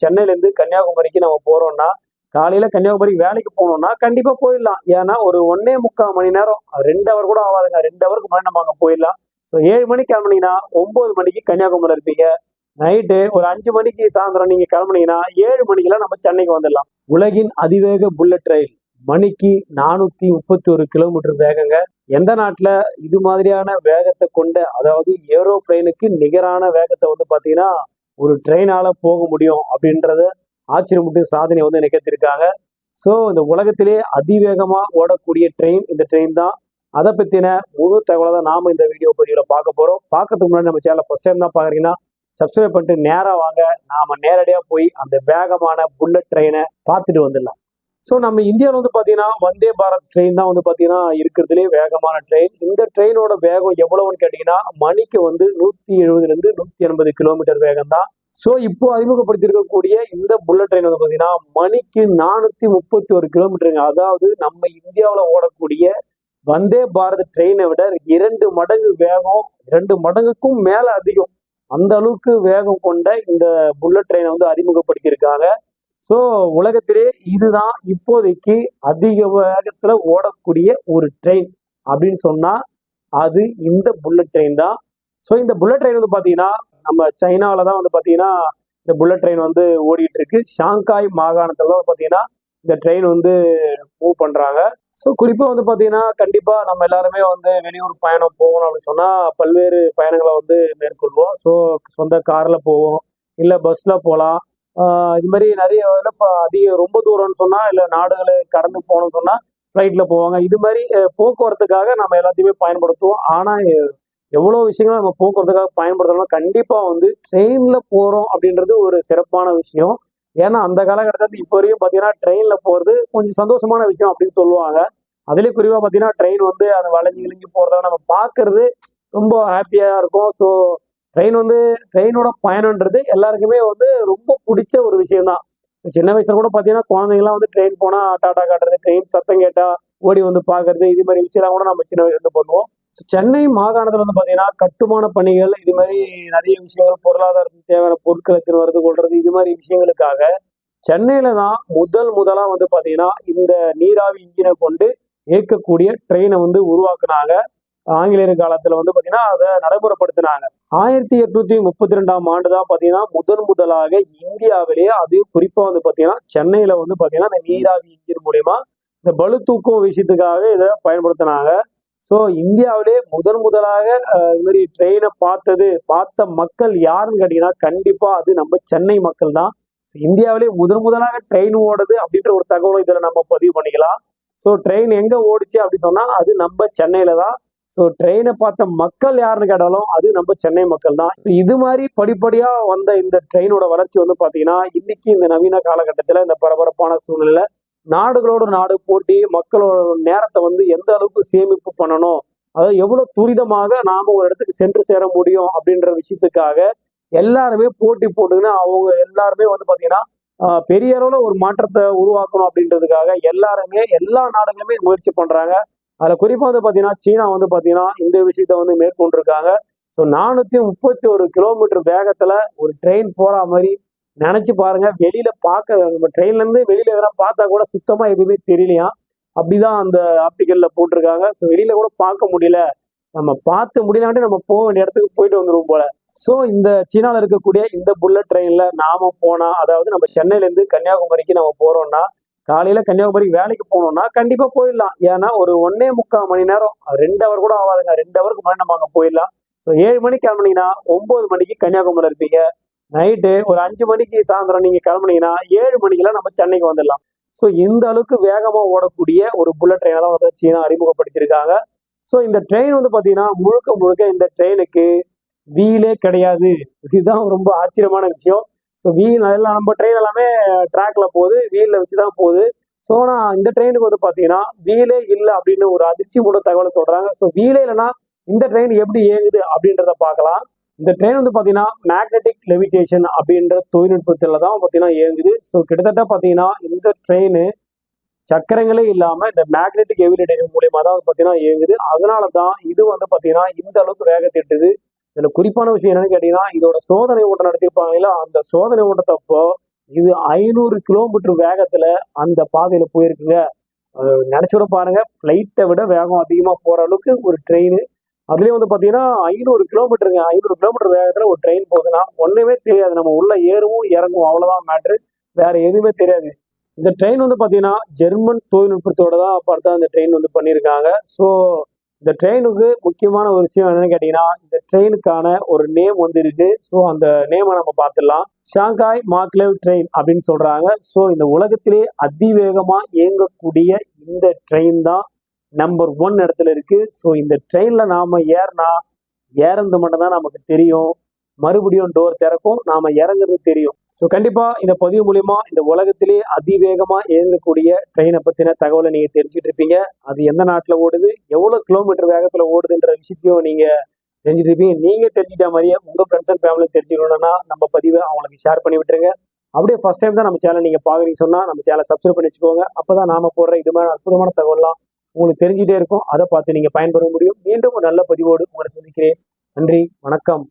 சென்னையிலேருந்து கன்னியாகுமரிக்கு நம்ம போறோம்னா காலையில கன்னியாகுமரி வேலைக்கு போகணும்னா கண்டிப்பா போயிடலாம். ஏன்னா ஒரு 1.25 மணி நேரம், 2 ஹவர் கூட ஆகாதுங்க. 2 ஹவருக்கு முன்னாடி நம்ம அங்க போயிடலாம். ஸோ 7 மணிக்கு கிளம்புனீங்கன்னா 9 மணிக்கு கன்னியாகுமரி இருப்பீங்க. நைட்டு ஒரு 5 மணிக்கு சாயந்தரம் நீங்க கிளம்புனீங்கன்னா 7 மணிக்கெல்லாம் நம்ம சென்னைக்கு வந்துடலாம். உலகின் அதிவேக புல்லட் ரயில் மணிக்கு 431 கிலோமீட்டர் வேகங்க. எந்த நாட்டுல இது மாதிரியான வேகத்தை கொண்ட, அதாவது ஏரோப்ளைனுக்கு நிகரான வேகத்தை வந்து பாத்தீங்கன்னா ஒரு ட்ரெயினால போக முடியும் அப்படின்றத ஆச்சரியமுட்டு சாதனை வந்து நிகழ்த்திருக்காங்க. ஸோ இந்த உலகத்திலே அதிவேகமா ஓடக்கூடிய ட்ரெயின் இந்த ட்ரெயின் தான். அதை பத்தின முழு தகவலை தான் நாம இந்த வீடியோ பதிவுல பார்க்க போறோம். பார்க்கறதுக்கு முன்னாடி நம்ம சேனல் ஃபர்ஸ்ட் டைம் தான் பாக்குறீங்கன்னா சப்ஸ்கிரைப் பண்ணிட்டு நேரா வாங்க, நாம நேரடியா போய் அந்த வேகமான புல்லட் ட்ரெயினை பார்த்துட்டு வந்துடலாம். ஸோ நம்ம இந்தியாவில் வந்து பார்த்தீங்கன்னா வந்தே பாரத் ட்ரெயின் தான் வந்து பார்த்தீங்கன்னா இருக்கிறதுலே வேகமான ட்ரெயின். இந்த ட்ரெயினோட வேகம் எவ்வளவுன்னு கேட்டிங்கன்னா மணிக்கு வந்து 170 180 கிலோமீட்டர் வேகம் தான். ஸோ இப்போ அறிமுகப்படுத்தியிருக்கக்கூடிய இந்த புல்லட் ட்ரெயின் வந்து பார்த்தீங்கன்னா மணிக்கு 431 கிலோமீட்டருங்க. அதாவது நம்ம இந்தியாவில் ஓடக்கூடிய வந்தே பாரத் ட்ரெயினை விட 2 மடங்கு வேகம், 2 மடங்குக்கும் மேல அதிகம். அந்த அளவுக்கு வேகம் கொண்ட இந்த புல்லட் ட்ரெயினை வந்து அறிமுகப்படுத்தியிருக்காங்க. ஸோ உலகத்திலே இதுதான் இப்போதைக்கு அதிக வேகத்துல ஓடக்கூடிய ஒரு ட்ரெயின் அப்படின்னு சொன்னா அது இந்த புல்லட் ட்ரெயின் தான். ஸோ இந்த புல்லட் ட்ரெயின் வந்து பாத்தீங்கன்னா நம்ம சைனால தான் வந்து பாத்தீங்கன்னா இந்த புல்லட் ட்ரெயின் வந்து ஓடிட்டு இருக்கு. ஷாங்காய் மாகாணத்துல தான் பாத்தீங்கன்னா இந்த ட்ரெயின் வந்து மூவ் பண்றாங்க. ஸோ குறிப்பா வந்து பாத்தீங்கன்னா கண்டிப்பா நம்ம எல்லாருமே வந்து வெளியூர் பயணம் போகணும் அப்படின்னு சொன்னா பல்வேறு பயணங்களை வந்து மேற்கொள்வோம். ஸோ சொந்த கார்ல போவோம், இல்ல பஸ்ல போகலாம். இது மாதிரி நிறைய அதிக ரொம்ப தூரம்னு சொன்னா இல்ல நாடுகளை கடந்து போகணும்னு சொன்னா ஃப்ளைட்ல போவாங்க. இது மாதிரி போக்குவரத்துக்காக நம்ம எல்லாத்தையுமே பயன்படுத்துவோம். ஆனா எவ்வளவு விஷயங்களும் நம்ம போக்குவரத்துக்காக பயன்படுத்தணும், கண்டிப்பா வந்து ட்ரெயின்ல போறோம் அப்படின்றது ஒரு சிறப்பான விஷயம். ஏன்னா அந்த காலகட்டத்தில் இப்போ வரைக்கும் பாத்தீங்கன்னா ட்ரெயின்ல போறது கொஞ்சம் சந்தோஷமான விஷயம் அப்படின்னு சொல்லுவாங்க. அதுலயும் குறிப்பா பாத்தீங்கன்னா ட்ரெயின் வந்து அந்த வளைஞ்சு கிழிஞ்சு போறத நம்ம பாக்குறது ரொம்ப ஹாப்பியா இருக்கும். ஸோ ட்ரெயினோட பயணம்ன்றது எல்லாருக்குமே வந்து ரொம்ப பிடிச்ச ஒரு விஷயம் தான். சின்ன வயசுல கூட பாத்தீங்கன்னா குழந்தைங்கலாம் வந்து ட்ரெயின் போனா டாடா காட்டுறது, ட்ரெயின் சத்தம் கேட்டா ஓடி வந்து பாக்குறது, இது மாதிரி விஷயம்லாம் கூட நம்ம சின்ன வயசுல பண்ணுவோம். சென்னை மாகாணத்துல வந்து பாத்தீங்கன்னா கட்டுமான பணிகள், இது மாதிரி நிறைய விஷயங்கள், பொருளாதாரத்துக்கு தேவையான பொருட்களை எடுத்துன்னு வரது கொள்றது, இது மாதிரி விஷயங்களுக்காக சென்னையில தான் முதலா வந்து பாத்தீங்கன்னா இந்த நீராவி இன்ஜினை கொண்டு இயக்கக்கூடிய ட்ரெயினை வந்து உருவாக்குனாங்க. ஆங்கிலேயர் காலத்துல வந்து பாத்தீங்கன்னா அதை நடைமுறைப்படுத்தினாங்க. 1832 தான் பாத்தீங்கன்னா முதலாக இந்தியாவிலேயே, அதையும் குறிப்பா வந்து பாத்தீங்கன்னா சென்னையில வந்து பாத்தீங்கன்னா இந்த நீராவி இன்ஜின் மூலியமா இந்த பளு தூக்கும் விஷயத்துக்காக இதை பயன்படுத்தினாங்க. ஸோ இந்தியாவிலே முதலாக இது மாதிரி ட்ரெயினை பார்த்த மக்கள் யாருன்னு கேட்டீங்கன்னா கண்டிப்பா அது நம்ம சென்னை மக்கள் தான். இந்தியாவிலே முதலாக ட்ரெயின் ஓடுது அப்படின்ற ஒரு தகவலை இதுல நம்ம பதிவு பண்ணிக்கலாம். ஸோ ட்ரெயின் எங்க ஓடுச்சு அப்படின்னு சொன்னா அது நம்ம சென்னையில தான். ஸோ ட்ரெயினை பார்த்த மக்கள் யாருன்னு கேட்டாலும் அது நம்ம சென்னை மக்கள் தான். இது மாதிரி படிப்படியா வந்த இந்த ட்ரெயினோட வளர்ச்சி வந்து பாத்தீங்கன்னா இன்னைக்கு இந்த நவீன காலகட்டத்துல இந்த பரபரப்பான சூழ்நிலை, நாடுகளோட நாடு போட்டி, மக்களோட நேரத்தை வந்து எந்த அளவுக்கு சேமிப்பு பண்ணணும், அதாவது எவ்வளவு துரிதமாக நாம ஒரு இடத்துக்கு சென்று சேர முடியும் அப்படின்ற விஷயத்துக்காக எல்லாருமே போட்டி போட்டுக்கின்னு அவங்க எல்லாருமே வந்து பாத்தீங்கன்னா பெரிய அளவுல ஒரு மாற்றத்தை உருவாக்கணும் அப்படின்றதுக்காக எல்லாருமே எல்லா நாடுகளுமே முயற்சி பண்றாங்க. அதுல குறிப்பா வந்து பாத்தீங்கன்னா சீனா வந்து பாத்தீங்கன்னா இந்த விஷயத்த வந்து மேற்கொண்டிருக்காங்க. ஸோ 431 கிலோமீட்டர் வேகத்துல ஒரு ட்ரெயின் போற மாதிரி நினைச்சு பாருங்க. வெளியில நம்ம ட்ரெயின்ல இருந்து வெளியில எதனா பார்த்தா கூட சுத்தமா எதுவுமே தெரியலையா, அப்படிதான் அந்த ஆப்டிக்கல்ல போட்டிருக்காங்க. ஸோ வெளியில கூட பார்க்க முடியல, நம்ம பார்த்து முடியலாண்டி நம்ம போக வேண்டிய இடத்துக்கு போயிட்டு வந்துடும் போல. ஸோ இந்த சீனால இருக்கக்கூடிய இந்த புல்லட் ட்ரெயின்ல நாம போனா, அதாவது நம்ம சென்னையில இருந்து கன்னியாகுமரிக்கு நம்ம போறோம்னா காலையில கன்னியாகுமரி வேலைக்கு போகணும்னா கண்டிப்பா போயிடலாம். ஏன்னா ஒரு 1.25 மணி நேரம், 2 ஹவர் கூட ஆகாதுங்க. 2 ஹவருக்கு முன்னாடி நம்ம அங்க போயிடலாம். ஸோ 7 மணிக்கு கிளம்புனீங்கன்னா 9 மணிக்கு கன்னியாகுமரி இருப்பீங்க. நைட்டு ஒரு 5 மணிக்கு சாயந்தரம் நீங்க கிளம்புனீங்கன்னா 7 மணிக்கெல்லாம் நம்ம சென்னைக்கு வந்துடலாம். ஸோ இந்த அளவுக்கு வேகமா ஓடக்கூடிய ஒரு புல்லட் ட்ரெயினை தான் வந்து சீனா அறிமுகப்படுத்தியிருக்காங்க. ஸோ இந்த ட்ரெயின் வந்து பாத்தீங்கன்னா முழுக்க இந்த ட்ரெயினுக்கு வீலே கிடையாது. இதுதான் ரொம்ப ஆச்சரியமான விஷயம். ஸோ வீல் எல்லாம் நம்ம ட்ரெயின் எல்லாமே ட்ராக்ல போகுது, வீல்ல வச்சுதான் போகுது. ஸோ நான் இந்த ட்ரெயினுக்கு வந்து பாத்தீங்கன்னா வீலே இல்லை அப்படின்னு ஒரு அதிர்ச்சி கூட தகவலை சொல்றாங்க. ஸோ வீலே இல்லைன்னா இந்த ட்ரெயின் எப்படி இயங்குது அப்படின்றத பார்க்கலாம். இந்த ட்ரெயின் வந்து பாத்தீங்கன்னா மேக்னெட்டிக் லெவிடேஷன் அப்படின்ற தொழில்நுட்பத்துல தான் பாத்தீங்கன்னா இயங்குது. ஸோ கிட்டத்தட்ட பாத்தீங்கன்னா இந்த ட்ரெயின் சக்கரங்களே இல்லாம இந்த மேக்னெட்டிக் லெவிடேஷன் மூலியமா தான் பாத்தீங்கன்னா இயங்குது. அதனாலதான் இது வந்து பாத்தீங்கன்னா இந்த அளவுக்கு வேகத்தை எட்டுது. இதுல குறிப்பான விஷயம் என்னன்னு கேட்டீங்கன்னா இதோட சோதனை ஓட்டம் நடத்திருப்பாங்க, அந்த சோதனை ஓட்டத்தப்போ இது 500 கிலோமீட்டர் வேகத்துல அந்த பாதையில போயிருக்குங்க. நினைச்சு கூட பாருங்க, ஃபிளைட்டை விட வேகம் அதிகமா போற அளவுக்கு ஒரு ட்ரெயின். அதுலயும் வந்து பாத்தீங்கன்னா 500 கிலோமீட்டருங்க. 500 கிலோமீட்டர் வேகத்துல ஒரு ட்ரெயின் போகுதுன்னா ஒண்ணுமே தெரியாது. நம்ம உள்ள ஏறுவோம் இறங்குவோம், அவ்வளவுதான் மேட்ரு. வேற எதுவுமே தெரியாது. இந்த ட்ரெயின் வந்து பாத்தீங்கன்னா ஜெர்மன் தொழில்நுட்பத்தோட தான் பார்த்தா இந்த ட்ரெயின் வந்து பண்ணியிருக்காங்க. ஸோ இந்த ட்ரெயினுக்கு முக்கியமான ஒரு விஷயம் என்னன்னு கேட்டீங்கன்னா, இந்த ட்ரெயினுக்கான ஒரு நேம் வந்து இருக்கு. ஸோ அந்த நேமை நம்ம பார்த்துடலாம். ஷாங்காய் மாக்லேவ் ட்ரெயின் அப்படின்னு சொல்றாங்க. ஸோ இந்த உலகத்திலே அதிவேகமா இயங்கக்கூடிய இந்த ட்ரெயின் தான் நம்பர் 1 இடத்துல இருக்கு. ஸோ இந்த ட்ரெயின்ல நாம ஏறது மட்டும் தான் நமக்கு தெரியும். மறுபடியும் டோர் திறக்கும், நாம இறங்குறது தெரியும். ஸோ கண்டிப்பா இந்த பதிவு மூலியமா இந்த உலகத்திலே அதிவேகமா இயங்கக்கூடிய ட்ரெயினை பத்தின தகவலை நீங்க தெரிஞ்சுட்டு இருப்பீங்க. அது எந்த நாட்டுல ஓடுது, எவ்வளவு கிலோமீட்டர் வேகத்துல ஓடுதுன்ற விஷயத்தையும் நீங்க தெரிஞ்சுட்டு இருப்பீங்க. நீங்க தெரிஞ்சுட்ட மாதிரியே உங்க ஃப்ரெண்ட்ஸ் அண்ட் ஃபேமிலி தெரிஞ்சுக்கணும்னா நம்ம பதிவை அவங்களுக்கு ஷேர் பண்ணி விட்டுருங்க. அப்படியே ஃபர்ஸ்ட் டைம் தான் நம்ம சேனல் நீங்க பாக்குறீங்க சொன்னா நம்ம சேனலை சப்ஸ்கிரைப் பண்ணி வச்சுக்கோங்க. அப்பதான் நாம போடுற இது மாதிரி அற்புதமான தகவல்லாம் உங்களுக்கு தெரிஞ்சுட்டே இருக்கும். அதை பார்த்து நீங்க பயன்பெற முடியும். மீண்டும் ஒரு நல்ல பதிவோடு உங்களை சந்திக்கிறேன். நன்றி, வணக்கம்.